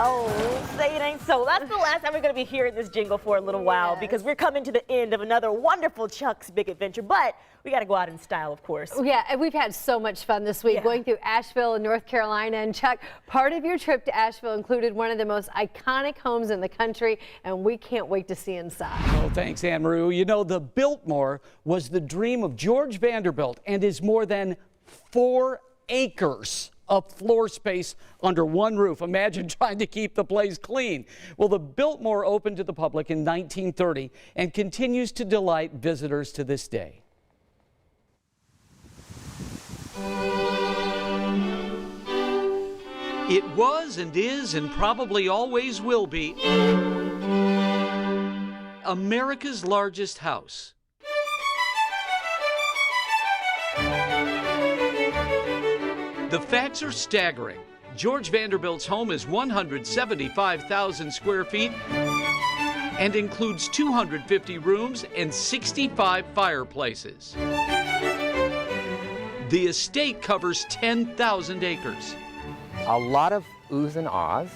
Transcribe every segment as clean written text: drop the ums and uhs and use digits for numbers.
Oh, say it ain't so. That's the last time we're going to be hearing this jingle for a little while because we're coming to the end of another wonderful Chuck's Big Adventure. But we got to go out in style, of course. Yeah, and we've had so much fun this week going through Asheville and North Carolina. And Chuck, part of your trip to Asheville included one of the most iconic homes in the country, and we can't wait to see inside. Oh, thanks, Anne Marie. You know, the Biltmore was the dream of George Vanderbilt and is more than 4 acres of floor space under one roof. Imagine trying to keep the place clean. Well, the Biltmore opened to the public in 1930 and continues to delight visitors to this day. It was and is and probably always will be America's largest house. The facts are staggering. George Vanderbilt's home is 175,000 square feet and includes 250 rooms and 65 fireplaces. The estate covers 10,000 acres. A lot of oohs and ahs,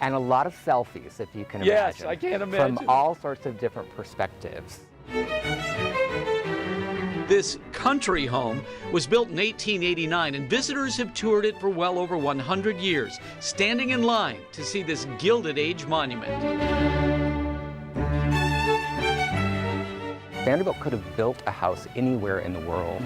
and a lot of selfies, if you can imagine. Yes, I can't imagine. From all sorts of different perspectives. This country home was built in 1889, and visitors have toured it for well over 100 years, standing in line to see this Gilded Age monument. Vanderbilt could have built a house anywhere in the world.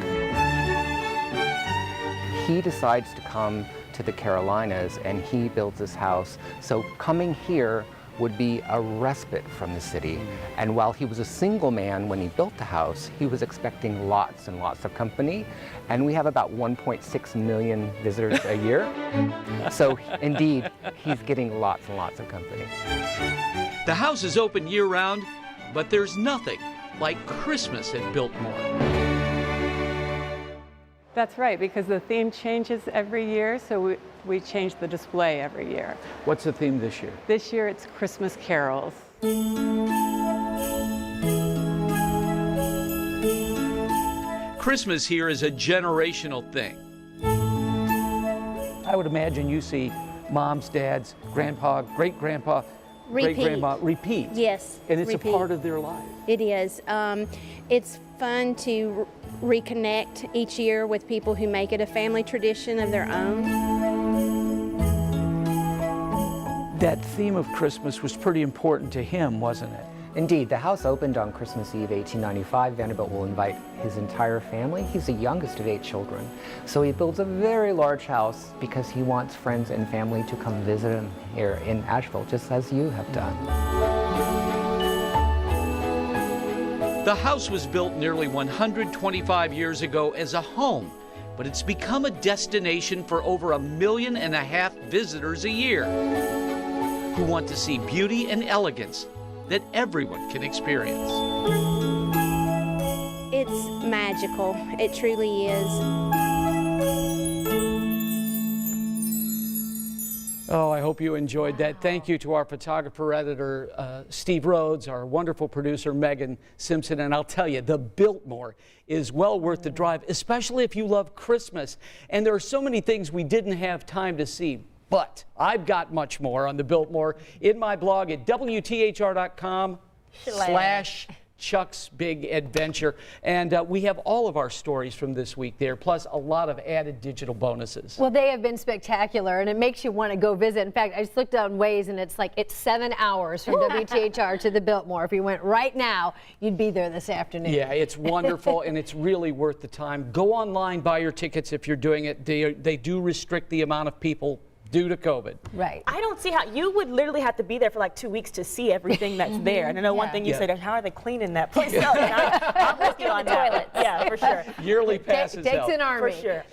He decides to come to the Carolinas, and he builds this house. So coming here would be a respite from the city. And while he was a single man when he built the house, he was expecting lots and lots of company. And we have about 1.6 million visitors a year. So indeed, he's getting lots and lots of company. The house is open year-round, but there's nothing like Christmas at Biltmore. That's right, because the theme changes every year, so we change the display every year. What's the theme this year? This year it's Christmas carols. Christmas here is a generational thing. I would imagine you see moms, dads, grandpa, great-grandpa, great-grandma repeat. Yes. And it's repeat. a part of their life. It is. It's fun to reconnect each year with people who make it a family tradition of their own. That theme of Christmas was pretty important to him, wasn't it? Indeed, the house opened on Christmas Eve, 1895. Vanderbilt will invite his entire family. He's the youngest of 8 children. So he builds a very large house because he wants friends and family to come visit him here in Asheville, just as you have done. The house was built nearly 125 years ago as a home, but it's become a destination for over 1.5 million visitors a year who want to see beauty and elegance that everyone can experience. It's magical. It truly is. Oh, I hope you enjoyed that. Thank you to our photographer, editor, Steve Rhodes, our wonderful producer, Megan Simpson. And I'll tell you, the Biltmore is well worth the drive, especially if you love Christmas. And there are so many things we didn't have time to see. But I've got much more on the Biltmore in my blog at WTHR.com/Chuck's Big Adventure. And we have all of our stories from this week there, plus a lot of added digital bonuses. Well, they have been spectacular, and it makes you want to go visit. In fact, I just looked on Waze, and it's 7 hours from WTHR to the Biltmore. If you went right now, you'd be there this afternoon. Yeah, it's wonderful, and it's really worth the time. Go online, buy your tickets if you're doing it. They do restrict the amount of people due to COVID. Right. I don't see how you would literally have to be there for like 2 weeks to see everything that's there. And I know one thing you said, how are they cleaning that place up? I'm with you on that. Toilets. Yeah, for sure. Yearly passes Takes help. an army. For sure.